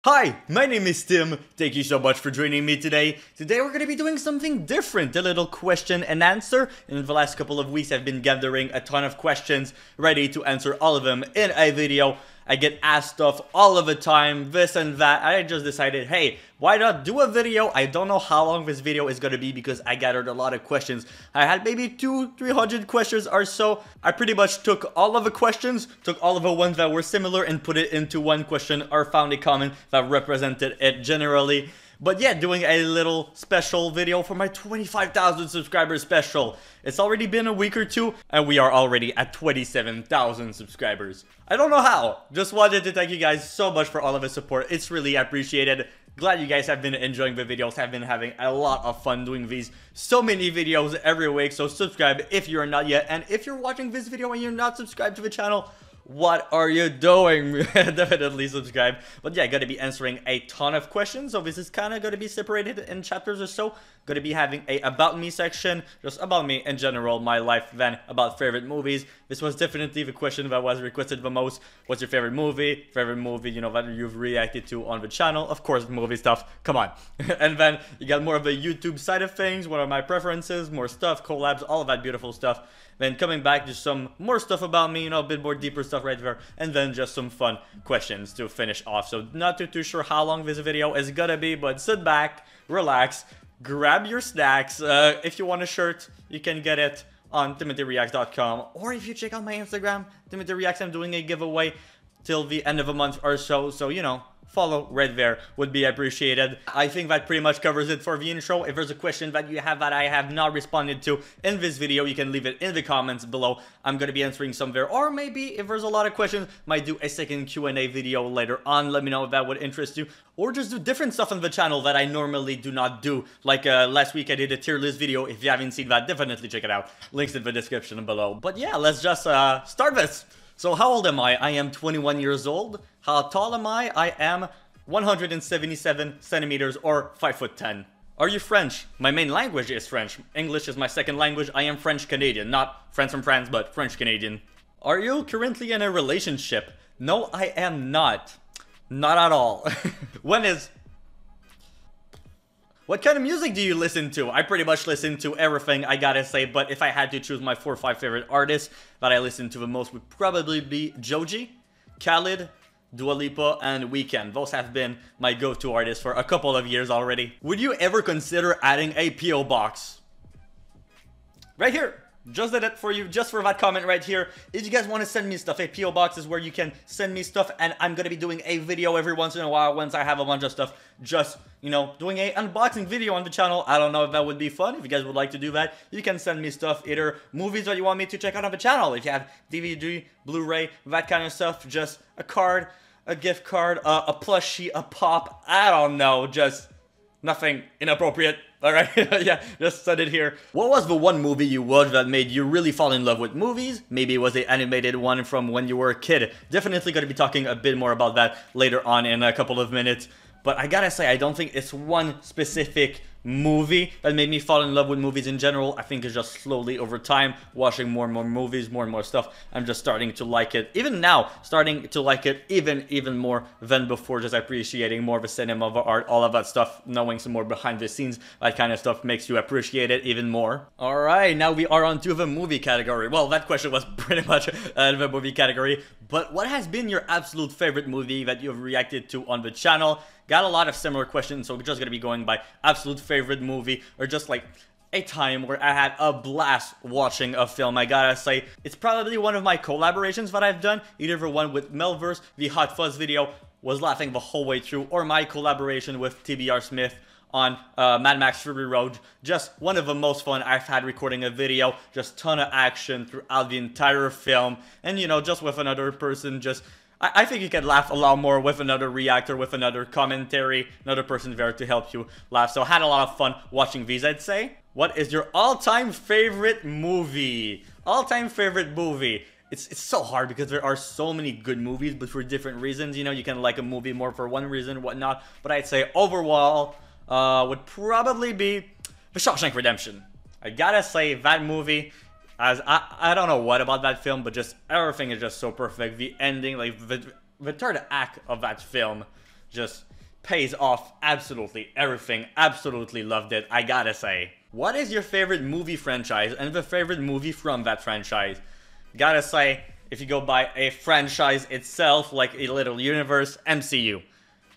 Hi, my name is Tim. Thank you so much for joining me today. Today we're going to be doing something different, a little question and answer. In the last couple of weeks I've been gathering a ton of questions, ready to answer all of them in a video. I get asked stuff all of the time, this and that. I just decided, hey, why not do a video? I don't know how long this video is going to be because I gathered a lot of questions. I had maybe 200-300 questions or so. I pretty much took all of the questions, took all of the ones that were similar and put it into one question or found a comment that represented it generally. But yeah, doing a little special video for my 25,000 subscribers special. It's already been a week or two, and we are already at 27,000 subscribers. I don't know how. Just wanted to thank you guys so much for all of the support. It's really appreciated. Glad you guys have been enjoying the videos. Have been having a lot of fun doing these. So many videos every week, so subscribe if you're not yet. And if you're watching this video and you're not subscribed to the channel, what are you doing? Definitely subscribe. But yeah, gonna be answering a ton of questions. So this is kind of gonna be separated in chapters or so. Gonna be having a about me section, just about me in general, my life, then about favorite movies. This was definitely the question that was requested the most. What's your favorite movie? Favorite movie, you know, that you've reacted to on the channel. Of course, movie stuff. Come on. And then you got more of the YouTube side of things. What are my preferences? More stuff, collabs, all of that beautiful stuff. Then coming back to some more stuff about me, you know, a bit more deeper stuff right there. And then just some fun questions to finish off. So not too sure how long this video is gonna be, but sit back, relax, grab your snacks. If you want a shirt, you can get it on timothyreacts.com. Or if you check out my Instagram, timothyreacts, I'm doing a giveaway till the end of a month or so. So, you know, follow right there would be appreciated. I think that pretty much covers it for the intro. If there's a question that you have that I have not responded to in this video, you can leave it in the comments below. I'm gonna be answering some there, or maybe if there's a lot of questions, might do a second Q&A video later on. Let me know if that would interest you, or just do different stuff on the channel that I normally do not do. Like last week I did a tier list video. If you haven't seen that, definitely check it out. Links in the description below. But yeah, let's just start this. So how old am I? I am 21 years old. How tall am I? I am 177 centimeters or 5'10". Are you French? My main language is French. English is my second language. I am French Canadian, not French from France, but French Canadian. Are you currently in a relationship? No, I am not. Not at all. What kind of music do you listen to? I pretty much listen to everything, I gotta say, but if I had to choose my 4 or 5 favorite artists that I listen to the most would probably be Joji, Khalid, Dua Lipa, and Weeknd. Those have been my go-to artists for a couple of years already. Would you ever consider adding a P.O. box? Right here. Just did it for you, just for that comment right here. If you guys want to send me stuff, a P.O. box is where you can send me stuff, and I'm gonna be doing a video every once in a while once I have a bunch of stuff. Just, you know, doing a unboxing video on the channel. I don't know if that would be fun. If you guys would like to do that, you can send me stuff, either movies that you want me to check out on the channel. If you have DVD, Blu-ray, that kind of stuff, just a card, a gift card, a plushie, a pop, I don't know, just nothing inappropriate. Alright, yeah, just send it here. What was the one movie you watched that made you really fall in love with movies? Maybe it was the animated one from when you were a kid. Definitely gonna be talking a bit more about that later on in a couple of minutes. But I gotta say, I don't think it's one specific movie that made me fall in love with movies in general. I think it's just slowly over time, watching more and more movies, more and more stuff, I'm just starting to like it. Even now, starting to like it even more than before, just appreciating more of the cinema, the art, all of that stuff, knowing some more behind the scenes, that kind of stuff makes you appreciate it even more. Alright, now we are on to the movie category. Well, that question was pretty much the movie category, but what has been your absolute favorite movie that you've reacted to on the channel? Got a lot of similar questions, so we're just gonna be going by absolute favorite movie, or just like a time where I had a blast watching a film. I gotta say, it's probably one of my collaborations that I've done, either the one with Melverse, the Hot Fuzz video, was laughing the whole way through, or my collaboration with TBR Smith on Mad Max Fury Road. Just one of the most fun I've had recording a video, just ton of action throughout the entire film, and you know, just with another person, just I think you can laugh a lot more with another reactor, with another commentary, another person there to help you laugh. So I had a lot of fun watching these, I'd say. What is your all-time favorite movie? All-time favorite movie. It's so hard because there are so many good movies, but for different reasons. You know, you can like a movie more for one reason, whatnot. But I'd say overall would probably be The Shawshank Redemption. I gotta say, that movie, as I don't know what about that film, but just everything is just so perfect. The ending, like the third act of that film, just pays off absolutely everything. Absolutely loved it, I gotta say. What is your favorite movie franchise and the favorite movie from that franchise? Gotta say, if you go by a franchise itself, like a little universe, MCU.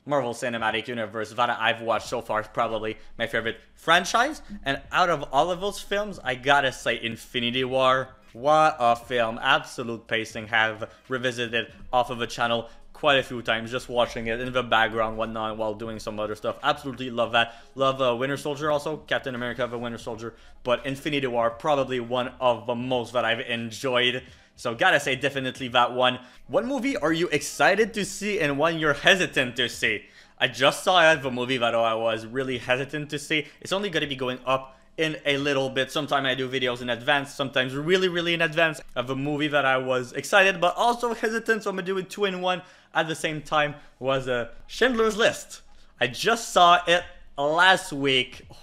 Marvel Cinematic Universe that I've watched so far is probably my favorite franchise. And out of all of those films, I gotta say Infinity War. What a film. Absolute pacing. Have revisited off of the channel quite a few times, just watching it in the background, whatnot, while doing some other stuff. Absolutely love that. Love Winter Soldier also, Captain America the Winter Soldier. But Infinity War, probably one of the most that I've enjoyed. So gotta say definitely that one. What movie are you excited to see and one you're hesitant to see? I just saw it, the movie that I was really hesitant to see. It's only gonna be going up in a little bit. Sometimes I do videos in advance, sometimes really in advance of a movie that I was excited but also hesitant, so I'm gonna do it 2 in 1 at the same time. Was Schindler's List. I just saw it last week. Oh,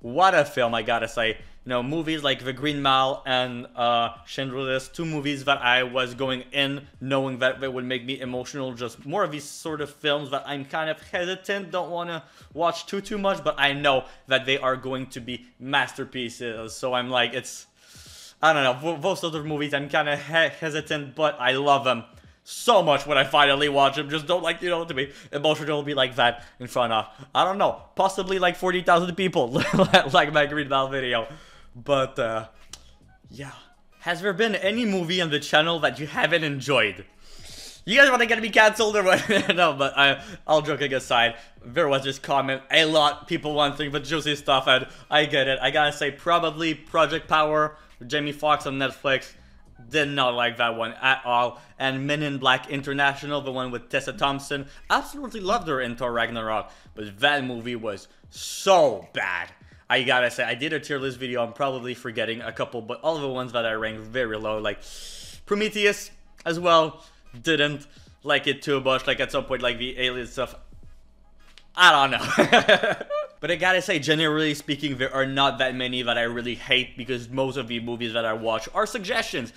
what a film, I gotta say. You know, movies like The Green Mile and Schindler's List, 2 movies that I was going in knowing that they would make me emotional. Just more of these sort of films that I'm kind of hesitant, don't want to watch too much, but I know that they are going to be masterpieces. So I'm like, I don't know, most other movies I'm kind of hesitant, but I love them so much when I finally watch them. Just don't like, you know, to be emotional, be like that in front of, I don't know, possibly like 40,000 people, like my Green Mile video. But, yeah. Has there been any movie on the channel that you haven't enjoyed? You guys want to get me cancelled or what? No, but all joking aside, there was this comment, a lot people wanting the juicy stuff, and I get it. I gotta say, probably Project Power, Jamie Foxx on Netflix. Did not like that one at all. And Men in Black International, the one with Tessa Thompson, absolutely loved her in Thor Ragnarok, but that movie was so bad. I gotta say, I did a tier list video, I'm probably forgetting a couple, but all of the ones that I ranked very low, like Prometheus as well, didn't like it too much, like at some point, like the alien stuff, I don't know. But I gotta say, generally speaking, there are not that many that I really hate, because most of the movies that I watch are suggestions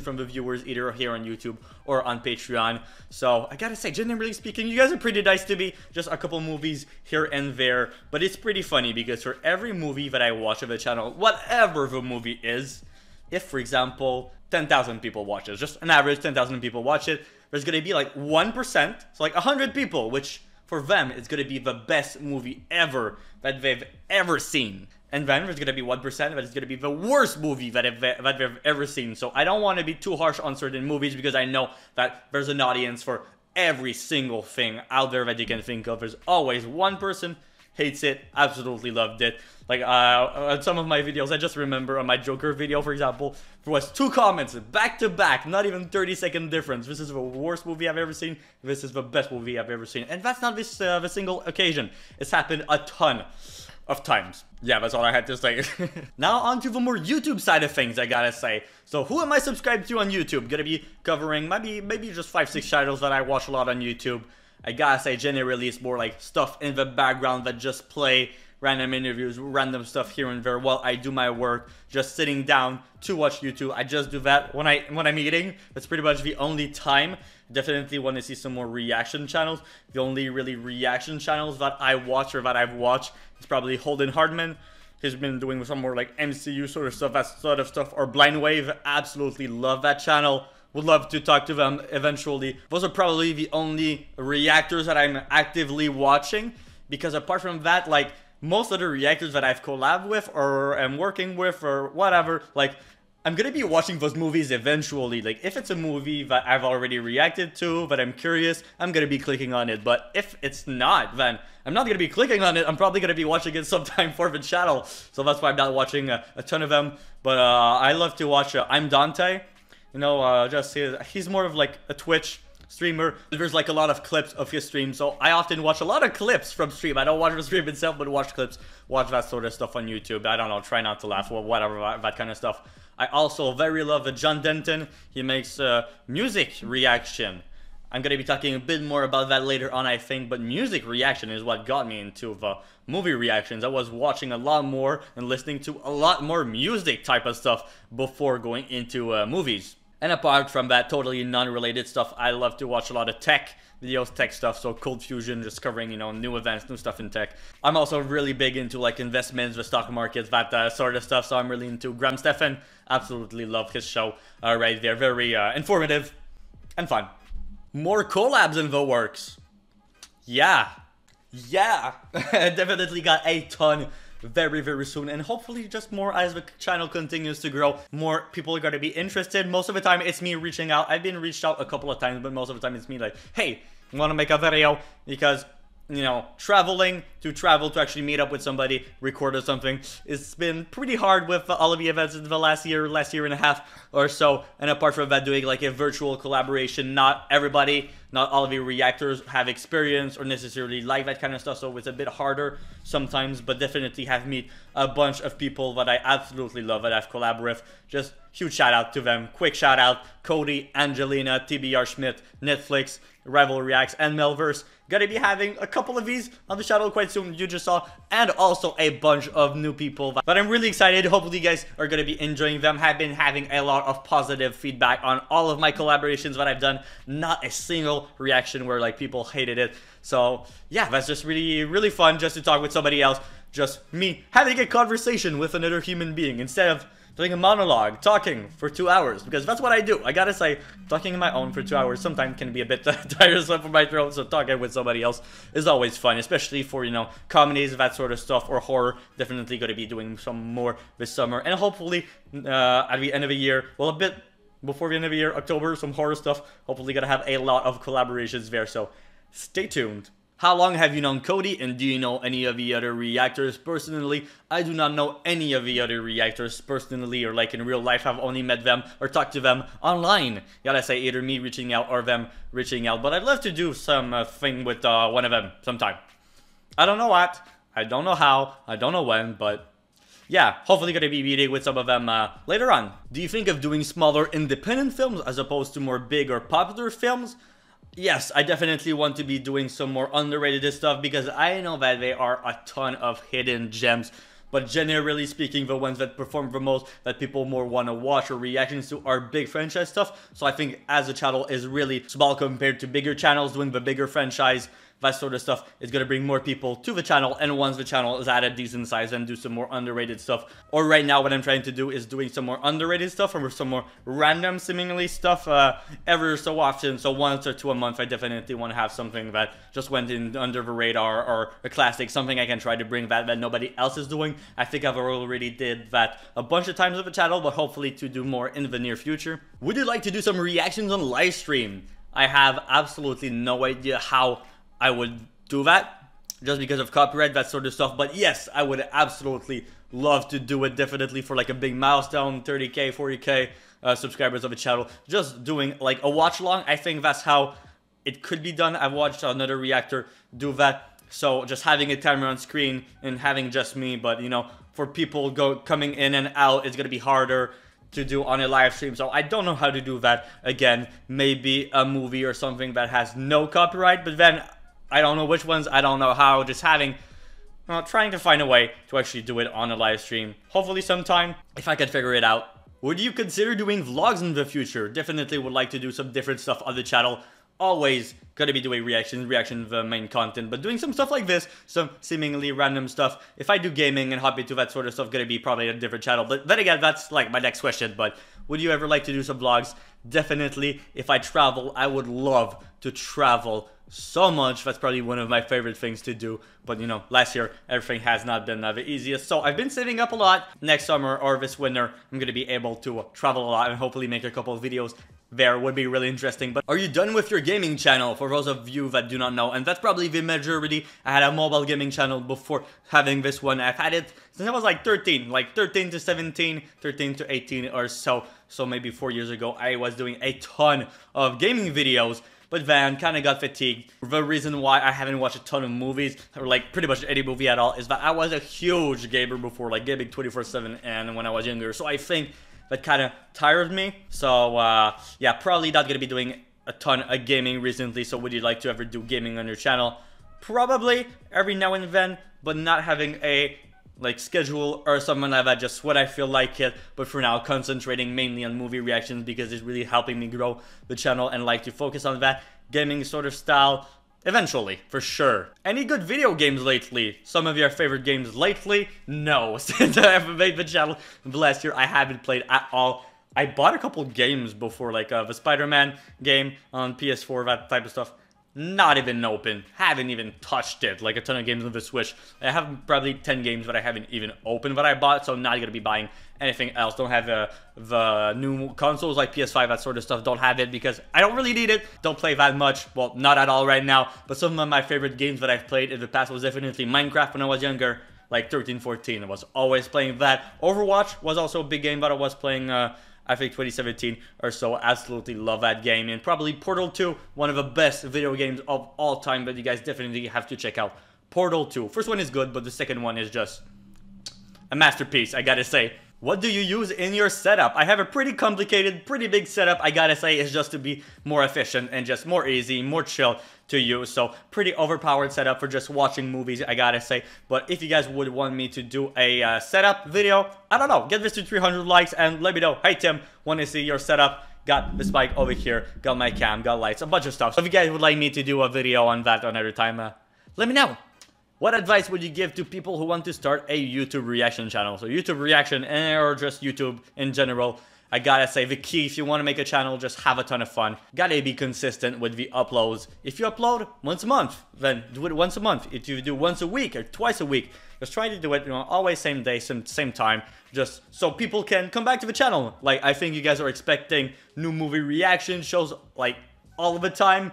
from the viewers, either here on YouTube or on Patreon. So I gotta say, generally speaking, you guys are pretty nice to me. Just a couple movies here and there, but it's pretty funny because for every movie that I watch on the channel, whatever the movie is, if for example 10,000 people watch it, just an average 10,000 people watch it, there's gonna be like 1%, so like 100 people, which for them, it's gonna be the best movie ever that they've ever seen. And then there's gonna be 1% that is gonna be the worst movie that they've ever seen. So I don't want to be too harsh on certain movies, because I know that there's an audience for every single thing out there that you can think of. There's always one person hates it, absolutely loved it. Like on some of my videos, I just remember on my Joker video, for example, there was 2 comments back to back, not even 30-second difference. This is the worst movie I've ever seen. This is the best movie I've ever seen. And that's not this the single occasion. It's happened a ton of times. Yeah, that's all I had to say. Now on to the more YouTube side of things, I gotta say. So who am I subscribed to on YouTube? Gonna be covering maybe just 5-6 channels that I watch a lot on YouTube. I gotta say, generally it's more like stuff in the background that just play, random interviews, random stuff here and there while I do my work, just sitting down to watch YouTube. I just do that when I'm eating. That's pretty much the only time. Definitely want to see some more reaction channels. The only really reaction channels that I watch or that I've watched is probably Holden Hardman. He's been doing some more like MCU sort of stuff, that sort of stuff, or Blind Wave. Absolutely love that channel. Would love to talk to them eventually. Those are probably the only reactors that I'm actively watching, because apart from that, like most other reactors that I've collabed with or am working with or whatever, like I'm gonna be watching those movies eventually. Like if it's a movie that I've already reacted to, but I'm curious, I'm gonna be clicking on it. But if it's not, then I'm not gonna be clicking on it. I'm probably gonna be watching it sometime for the channel. So that's why I'm not watching a ton of them. But I love to watch I'm Dante. You know, just he's more of like a Twitch streamer. There's like a lot of clips of his stream, so I often watch a lot of clips from stream. I don't watch the stream itself, but watch clips, watch that sort of stuff on YouTube. I don't know, try not to laugh or whatever, that kind of stuff. I also very love John Denton. He makes music reaction. I'm gonna be talking a bit more about that later on, I think, but music reaction is what got me into the movie reactions. I was watching a lot more and listening to a lot more music type of stuff before going into movies. And apart from that, totally non-related stuff, I love to watch a lot of tech videos, tech stuff, so Cold Fusion, just covering, you know, new events, new stuff in tech. I'm also really big into like investments, the stock markets, that sort of stuff, so I'm really into Graham Stephan. Absolutely love his show right there. Very informative and fun. More collabs in the works. Yeah, definitely got a ton very soon, and hopefully just more as the channel continues to grow. More people are going to be interested. Most of the time it's me reaching out. I've been reached out a couple of times, but most of the time it's me like, hey, you want to make a video? Because, you know, traveling to actually meet up with somebody, record or something, it's been pretty hard with all of the events in the last year and a half or so. And apart from that, doing like a virtual collaboration, not all of the reactors have experience or necessarily like that kind of stuff, so it's a bit harder sometimes, but definitely have met a bunch of people that I absolutely love that I've collaborated with. Just huge shout out to them. Quick shout out, Cody, Angelina, TBR Schmidt, Netflix, Rival Reacts, and Melverse. Gonna be having a couple of these on the channel quite soon, you just saw, and also a bunch of new people. But I'm really excited. Hopefully you guys are gonna be enjoying them. Have been having a lot of positive feedback on all of my collaborations that I've done. Not a single reaction where like people hated it. So yeah, that's just really fun just to talk with somebody else. Just me having a conversation with another human being instead of doing a monologue, talking for 2 hours, because that's what I do. I gotta say, talking on my own for 2 hours sometimes can be a bit tiresome for my throat, so talking with somebody else is always fun, especially for, you know, comedies, that sort of stuff, or horror. Definitely gonna be doing some more this summer, and hopefully at the end of the year, well, a bit before the end of the year, October, some horror stuff. Hopefully gonna have a lot of collaborations there, so stay tuned. How long have you known Cody, and do you know any of the other reactors personally? I do not know any of the other reactors personally or like in real life. I've only met them or talked to them online. You gotta say either me reaching out or them reaching out, but I'd love to do some thing with one of them sometime. I don't know what, I don't know how, I don't know when, but yeah, hopefully gonna be meeting with some of them later on. Do you think of doing smaller independent films as opposed to more big or popular films? Yes, I definitely want to be doing some more underrated stuff, because I know that there are a ton of hidden gems, but generally speaking, the ones that perform the most, that people more want to watch or reactions to, are big franchise stuff. So I think as a channel is really small compared to bigger channels doing the bigger franchise, that sort of stuff is going to bring more people to the channel, and once the channel is at a decent size, then do some more underrated stuff. Or right now what I'm trying to do is doing some more underrated stuff or some more random seemingly stuff ever so often. So once or two a month, I definitely want to have something that just went in under the radar, or a classic, something I can try to bring that nobody else is doing. I think I've already did that a bunch of times with the channel, but hopefully to do more in the near future. Would you like to do some reactions on live stream? I have absolutely no idea how I would do that, just because of copyright, that sort of stuff. But yes, I would absolutely love to do it, definitely for like a big milestone, 30k, 40k subscribers of the channel. Just doing like a watch along. I think that's how it could be done. I've watched another reactor do that. So just having a timer on screen and having just me, but you know, for people coming in and out, it's gonna be harder to do on a live stream. So I don't know how to do that. Again, maybe a movie or something that has no copyright, but then I don't know which ones, I don't know how. Just having, trying to find a way to actually do it on a live stream. Hopefully sometime, if I can figure it out. Would you consider doing vlogs in the future? Definitely would like to do some different stuff on the channel. Always gonna be doing reaction the main content, but doing some stuff like this, some seemingly random stuff. If I do gaming and hop into that sort of stuff, gonna be probably a different channel. But then again, that's like my next question. But would you ever like to do some vlogs? Definitely. If I travel, I would love to travel so much. That's probably one of my favorite things to do. But you know, last year everything has not been the easiest, so I've been saving up a lot. Next summer or this winter, I'm gonna be able to travel a lot and hopefully make a couple of videos there. Would be really interesting. But are you done with your gaming channel? For those of you that do not know, and that's probably the majority, I had a mobile gaming channel before having this one. I've had it since I was like 13 to 17, 13 to 18 or so. So maybe 4 years ago, I was doing a ton of gaming videos, but then kind of got fatigued. The reason why I haven't watched a ton of movies, or like pretty much any movie at all, is that I was a huge gamer before, like gaming 24/7 and when I was younger. So I think that kind of tired me. So yeah, probably not gonna be doing a ton of gaming recently. So would you like to ever do gaming on your channel? Probably every now and then, but not having a like schedule or something like that, just what I feel like it. But for now, concentrating mainly on movie reactions because it's really helping me grow the channel and like to focus on that gaming sort of style eventually, for sure. Any good video games lately? Some of your favorite games lately? No, since I haven't made the channel the last year, I haven't played at all. I bought a couple games before, like the Spider-Man game on PS4, that type of stuff. Not even open. Haven't even touched it. Like a ton of games on the Switch. I have probably 10 games that I haven't even opened that I bought, so I'm not gonna be buying anything else. Don't have the new consoles like PS5, that sort of stuff. Don't have it because I don't really need it. Don't play that much. Well, not at all right now. But some of my favorite games that I've played in the past was definitely Minecraft when I was younger. Like 13, 14. I was always playing that. Overwatch was also a big game that I was playing I think 2017 or so. Absolutely love that game. And probably Portal 2, one of the best video games of all time that you guys definitely have to check out. Portal 2. First one is good, but the second one is just a masterpiece, I gotta say. What do you use in your setup? I have a pretty complicated, pretty big setup, I gotta say. It's just to be more efficient and just more easy, more chill to use. So pretty overpowered setup for just watching movies, I gotta say. But if you guys would want me to do a setup video, I don't know, get this to 300 likes and let me know. Hey Tim, want to see your setup? Got this mic over here, got my cam, got lights, a bunch of stuff. So if you guys would like me to do a video on that another time, let me know. What advice would you give to people who want to start a YouTube reaction channel? So YouTube reaction or just YouTube in general. I gotta say, the key, if you want to make a channel, just have a ton of fun. Gotta be consistent with the uploads. If you upload once a month, then do it once a month. If you do once a week or twice a week, just try to do it, you know, always same day, same time, just so people can come back to the channel. Like, I think you guys are expecting new movie reaction shows, like, all of the time.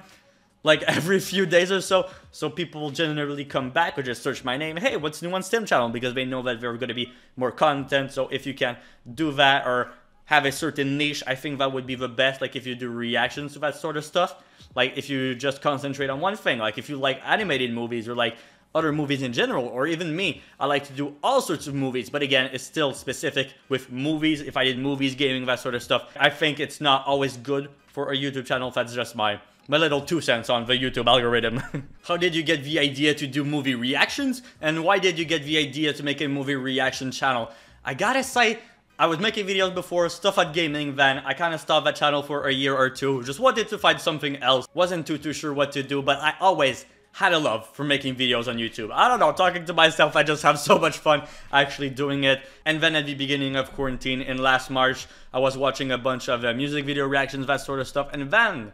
Like every few days or so people will generally come back or just search my name. Hey, what's new on Tim channel? Because they know that there's going to be more content. So if you can do that or have a certain niche, I think that would be the best. Like if you do reactions to that sort of stuff. Like if you just concentrate on one thing. Like if you like animated movies or like other movies in general, or even me, I like to do all sorts of movies, but again, it's still specific with movies. If I did movies, gaming, that sort of stuff, I think it's not always good for a YouTube channel. That's just my little 2 cents on the YouTube algorithm. How did you get the idea to do movie reactions? And why did you get the idea to make a movie reaction channel? I gotta say, I was making videos before, stuff at gaming, then I kind of stopped that channel for a year or two. Just wanted to find something else. Wasn't too sure what to do, but I always had a love for making videos on YouTube. I don't know, talking to myself, I just have so much fun actually doing it. And then at the beginning of quarantine in last March, I was watching a bunch of music video reactions, that sort of stuff. And then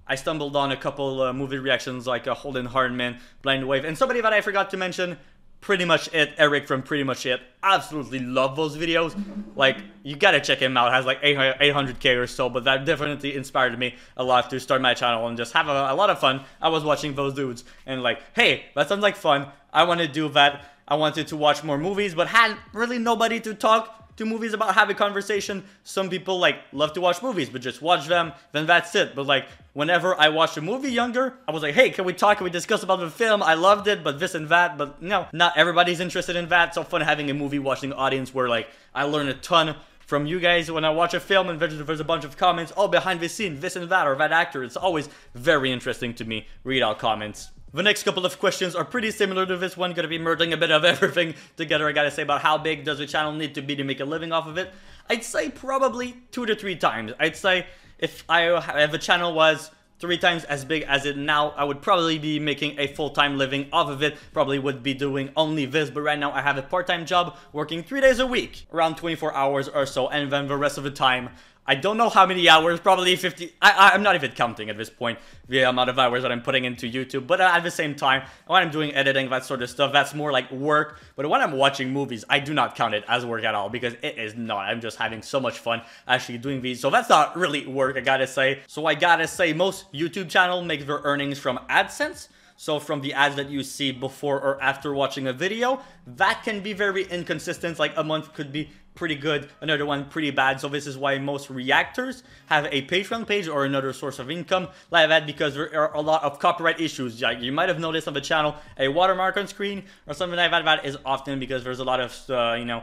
I stumbled on a couple movie reactions like Holden Hardman, Blind Wave, and somebody that I forgot to mention, Pretty Much It, Eric from Pretty Much It. Absolutely love those videos. Like, you gotta check him out. It has like 800k or so, but that definitely inspired me a lot to start my channel and just have a lot of fun. I was watching those dudes and like, hey, that sounds like fun. I want to do that. I wanted to watch more movies, but had really nobody to talk to movies about, have a conversation. Some people like love to watch movies, but just watch them, then that's it. But like whenever I watched a movie younger, I was like, hey, can we talk? Can we discuss about the film? I loved it, but this and that. But no, not everybody's interested in that. So fun having a movie watching audience where like I learn a ton from you guys when I watch a film and there's a bunch of comments, oh, behind the scene, this and that, or that actor. It's always very interesting to me, read out comments. The next couple of questions are pretty similar to this one, gonna be merging a bit of everything together. I gotta say about how big does the channel need to be to make a living off of it? I'd say probably 2 to 3 times. I'd say if the channel was 3 times as big as it now, I would probably be making a full-time living off of it. Probably would be doing only this, but right now I have a part-time job working 3 days a week, around 24 hours or so, and then the rest of the time, I don't know how many hours, probably 50. I'm not even counting at this point the amount of hours that I'm putting into YouTube. But at the same time, when I'm doing editing, that sort of stuff, that's more like work. But when I'm watching movies, I do not count it as work at all because it is not. I'm just having so much fun actually doing these. So that's not really work, I gotta say. So I gotta say, most YouTube channels make their earnings from AdSense. So from the ads that you see before or after watching a video, that can be very inconsistent. Like a month could be pretty good, another one pretty bad. So this is why most reactors have a Patreon page or another source of income like that, because there are a lot of copyright issues. Like you might have noticed on the channel a watermark on screen or something like that. That is often because there's a lot of you know,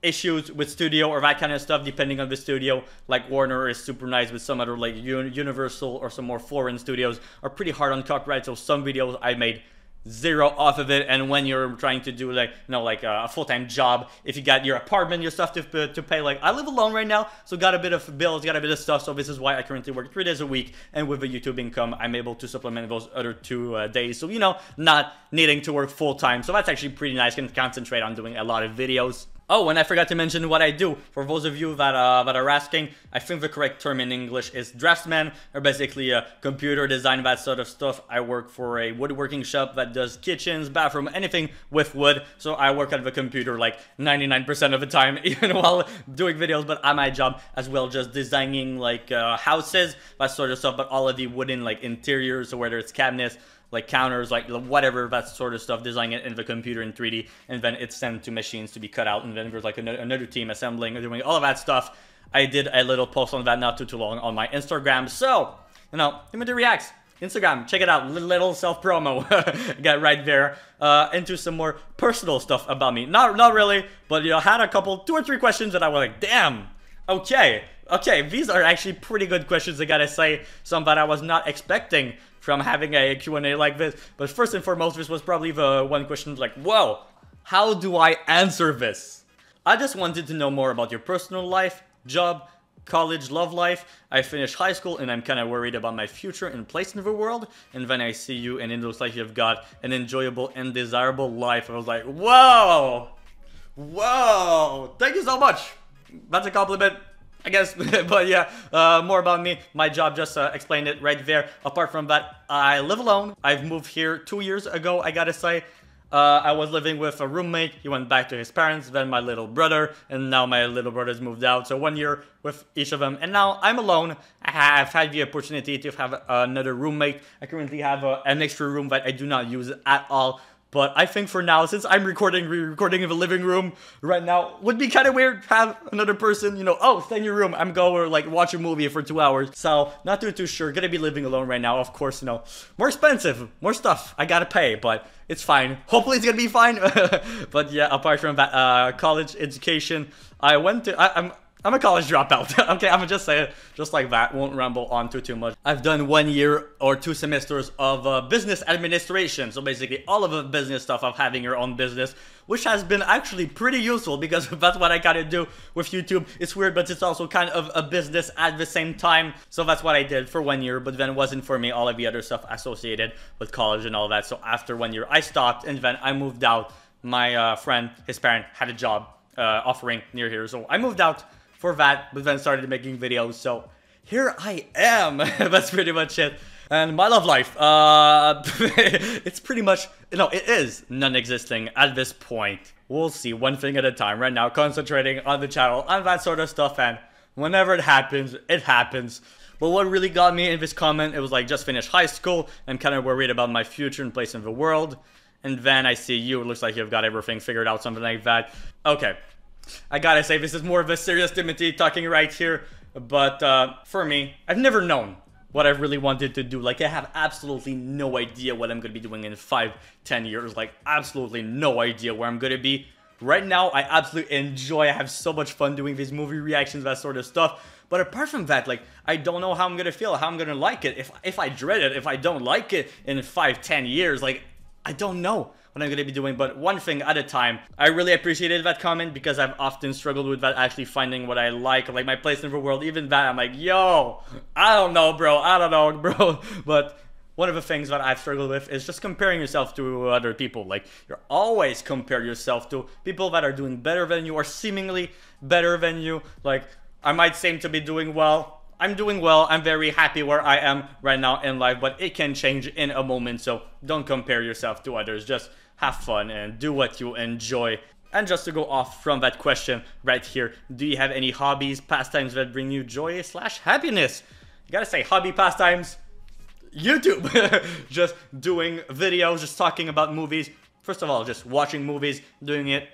issues with studio or that kind of stuff, depending on the studio. Like Warner is super nice, with some other like Universal or some more foreign studios are pretty hard on copyright. So some videos I made zero off of it. And when you're trying to do like, you know, like a full-time job, if you got your apartment, your stuff to pay, like I live alone right now, so got a bit of bills, got a bit of stuff. So this is why I currently work 3 days a week, and with the YouTube income, I'm able to supplement those other 2 days. So, you know, not needing to work full-time. So that's actually pretty nice. Can concentrate on doing a lot of videos. Oh, and I forgot to mention what I do. For those of you that are asking, I think the correct term in English is draftsman, or basically a computer design, that sort of stuff. I work for a woodworking shop that does kitchens, bathroom, anything with wood. So I work at the computer like 99% of the time, even while doing videos, but at my job as well, just designing like houses, that sort of stuff, but all of the wooden like interiors, so whether it's cabinets, like counters, like whatever, that sort of stuff, designing it in the computer in 3D, and then it's sent to machines to be cut out, and then there's like another team assembling and doing all of that stuff. I did a little post on that not too long on my Instagram, so, you know, Timothy Reacts, Instagram, check it out, little self-promo, get right there, into some more personal stuff about me. Not really, but, you know, had a couple, 2 or 3 questions that I was like, damn, okay, these are actually pretty good questions, I gotta say, some that I was not expecting from having a Q&A like this. But first and foremost, this was probably the one question like, whoa, how do I answer this? I just wanted to know more about your personal life, job, college, love life. I finished high school and I'm kind of worried about my future and place in the world. And then I see you and it looks like you've got an enjoyable and desirable life. I was like, whoa, thank you so much. That's a compliment, I guess. But yeah, more about me. My job just explained it right there. Apart from that, I live alone. I've moved here 2 years ago, I gotta say. I was living with a roommate. He went back to his parents, then my little brother, and now my little brother's moved out. So 1 year with each of them, and now I'm alone. I have had the opportunity to have another roommate. I currently have an extra room that I do not use at all. But I think for now, since I'm recording in the living room right now, would be kind of weird to have another person, you know, oh, stay in your room, I'm going to like watch a movie for 2 hours. So not too sure, gonna be living alone right now. Of course, you know, more expensive, more stuff I gotta pay, but it's fine. Hopefully it's gonna be fine. But yeah, apart from that, college education, I went to, I'm a college dropout. Okay, I'm gonna just say it just like that. Won't ramble on too much. I've done 1 year or 2 semesters of business administration. So basically all of the business stuff of having your own business, which has been actually pretty useful because that's what I gotta do with YouTube. It's weird, but it's also kind of a business at the same time. So that's what I did for 1 year, but then it wasn't for me all of the other stuff associated with college and all that. So after 1 year, I stopped and then I moved out. My friend, his parent had a job offering near here. So I moved out for that, but then started making videos, so here I am. That's pretty much it. And my love life, it's pretty much, you know, it is non-existing at this point. We'll see, one thing at a time. Right now, concentrating on the channel, on that sort of stuff, and whenever it happens, it happens. But what really got me in this comment, it was like, just finished high school, I'm kind of worried about my future and place in the world. And then I see you, it looks like you've got everything figured out, something like that. Okay. I gotta say, this is more of a serious Timothy talking right here, but for me, I've never known what I really wanted to do. Like, I have absolutely no idea what I'm gonna be doing in 5-10 years. Like, absolutely no idea where I'm gonna be. Right now, I absolutely enjoy, I have so much fun doing these movie reactions, that sort of stuff. But apart from that, like, I don't know how I'm gonna feel, how I'm gonna like it. If I dread it, if I don't like it in 5-10 years, like, I don't know what I'm going to be doing, but one thing at a time. I really appreciated that comment because I've often struggled with that, actually finding what I like my place in the world. Even that, I'm like, yo, I don't know, bro. But one of the things that I've struggled with is just comparing yourself to other people. Like, you're always compare yourself to people that are doing better than you or seemingly better than you. Like, I might seem to be doing well. I'm doing well, I'm very happy where I am right now in life, but it can change in a moment, so don't compare yourself to others. Just have fun and do what you enjoy. And just to go off from that question right here, do you have any hobbies, pastimes that bring you joy / happiness? You gotta say hobby, pastimes, YouTube. Just doing videos, just talking about movies. First of all, just watching movies, doing it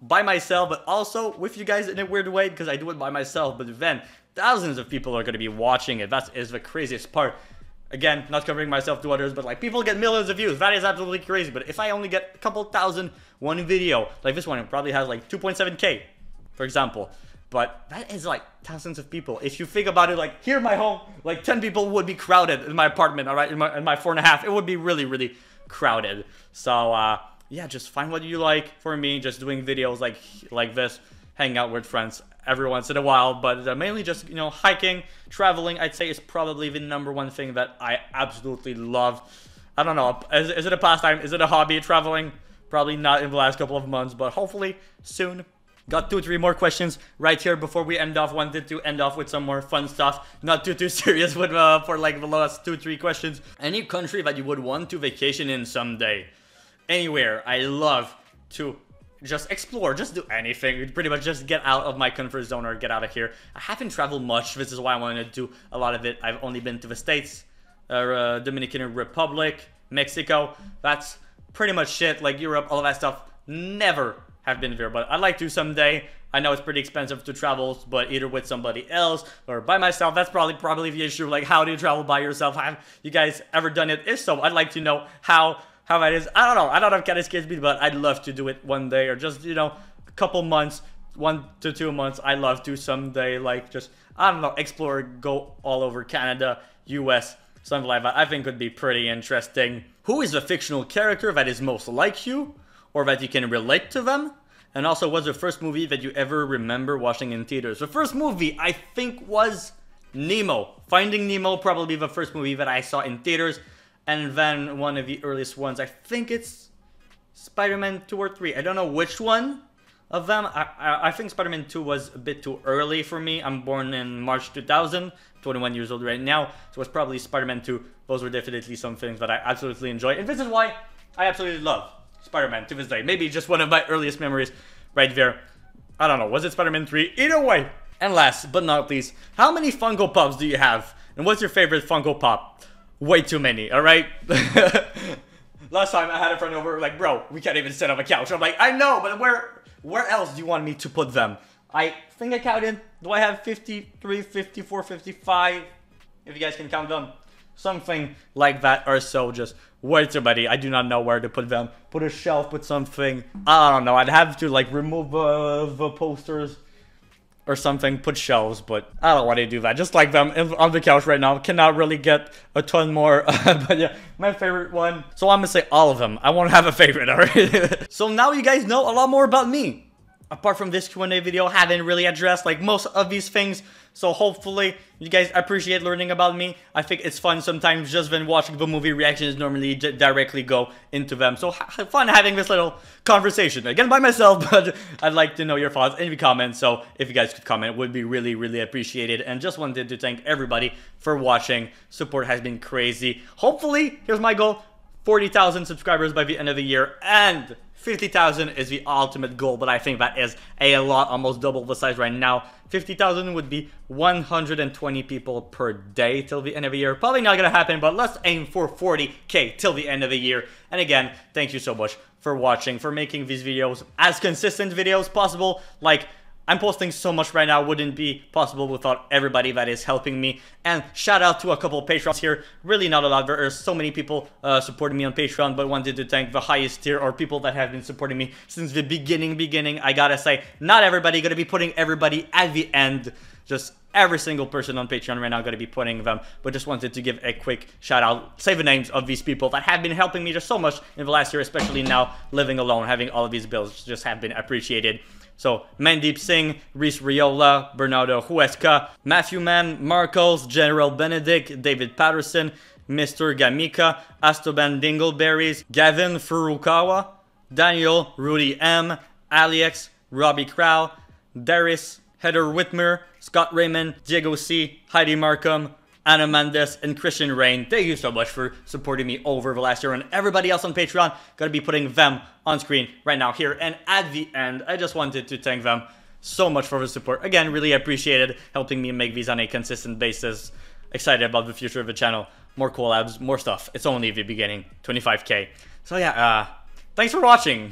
by myself, but also with you guys in a weird way because I do it by myself, but then thousands of people are going to be watching it. That is the craziest part. Again, not comparing myself to others, but like, people get millions of views. That is absolutely crazy. But if I only get a couple thousand one video, like this one, it probably has like 2.7K, for example. But that is like thousands of people. If you think about it, like here in my home, like 10 people would be crowded in my apartment, all right, in my 4.5. It would be really crowded. So yeah, just find what you like. For me, just doing videos like this, hanging out with friends every once in a while, but mainly just, you know, hiking, traveling, I'd say is probably the #1 thing that I absolutely love. I don't know, is it a pastime? Is it a hobby, traveling? Probably not in the last couple of months, but hopefully soon. Got 2-3 more questions right here before we end off. Wanted to end off with some more fun stuff. Not too serious with, for like the last 2-3 questions. Any country that you would want to vacation in someday? Anywhere. I love to just explore, just do anything. Pretty much just get out of my comfort zone or get out of here. I haven't traveled much. This is why I wanted to do a lot of it. I've only been to the States, Dominican Republic, Mexico. That's pretty much it. Like Europe, all of that stuff. Never have been there, but I'd like to someday. I know it's pretty expensive to travel, but either with somebody else or by myself. That's probably the issue. Like, how do you travel by yourself? Have you guys ever done it? If so, I'd like to know how that is. I don't know. I don't know if kind of scares me, but I'd love to do it one day, or just, you know, a couple months, 1 to 2 months. I'd love to someday, like, just, I don't know, explore, go all over Canada, US, something like that. I think would be pretty interesting. Who is the fictional character that is most like you, or that you can relate to them? And also, what's the first movie that you ever remember watching in theaters? The first movie, I think, was Nemo. Finding Nemo, probably the first movie that I saw in theaters. And then one of the earliest ones, I think it's Spider-Man 2 or 3. I don't know which one of them. I think Spider-Man 2 was a bit too early for me. I'm born in March 2000, 21 years old right now. So it's probably Spider-Man 2. Those were definitely some things that I absolutely enjoy. And this is why I absolutely love Spider-Man to this day. Maybe just one of my earliest memories right there. I don't know. Was it Spider-Man 3? Either way. And last but not least, how many Funko Pops do you have? And what's your favorite Funko Pop? Way too many, alright? Last time I had a friend over, like, bro, we can't even sit on a couch. I'm like, I know, but where else do you want me to put them? I think I counted. Do I have 53, 54, 55? If you guys can count them. Something like that, or so. Just way too many. I do not know where to put them. Put a shelf, put something. I don't know. I'd have to, like, remove the posters or something, put shelves, but I don't want to do that. Just like them on the couch right now. Cannot really get a ton more. But yeah, my favorite one. So I'm gonna say all of them. I won't have a favorite, alright? So now you guys know a lot more about me. Apart from this Q&A video, haven't really addressed like most of these things. So hopefully you guys appreciate learning about me. I think it's fun sometimes just when watching the movie reactions normally directly go into them. So fun having this little conversation. Again by myself, but I'd like to know your thoughts in the comments. So if you guys could comment, it would be really, really appreciated. And just wanted to thank everybody for watching. Support has been crazy. Hopefully, here's my goal. 40,000 subscribers by the end of the year, and 50,000 is the ultimate goal, but I think that is a lot, almost double the size right now. 50,000 would be 120 people per day till the end of the year. Probably not gonna happen, but let's aim for 40K till the end of the year. And again, thank you so much for watching, for making these videos as consistent videos possible. Like, I'm posting so much right now, wouldn't be possible without everybody that is helping me. And shout out to a couple of Patrons here. Really not a lot. There are so many people supporting me on Patreon, but wanted to thank the highest tier or people that have been supporting me since the beginning. I gotta say, not everybody, gonna be putting everybody at the end. Just every single person on Patreon right now gonna be putting them, but just wanted to give a quick shout out, say the names of these people that have been helping me just so much in the last year, especially now living alone, having all of these bills just have been appreciated. So, Mandeep Singh, Reese Riola, Bernardo Huesca, Matthew Mann, Marcos, General Benedict, David Patterson, Mr. Gamika, Astoban Dingleberries, Gavin Furukawa, Daniel, Rudy M, Alex, Robbie Crow, Darius, Heather Whitmer, Scott Raymond, Diego C, Heidi Markham, Anna Mendes, and Christian Rain. Thank you so much for supporting me over the last year, and everybody else on Patreon, gonna be putting them on screen right now here. And at the end, I just wanted to thank them so much for the support. Again, really appreciated helping me make these on a consistent basis. Excited about the future of the channel. More collabs, more stuff. It's only the beginning. 25K. So yeah, thanks for watching.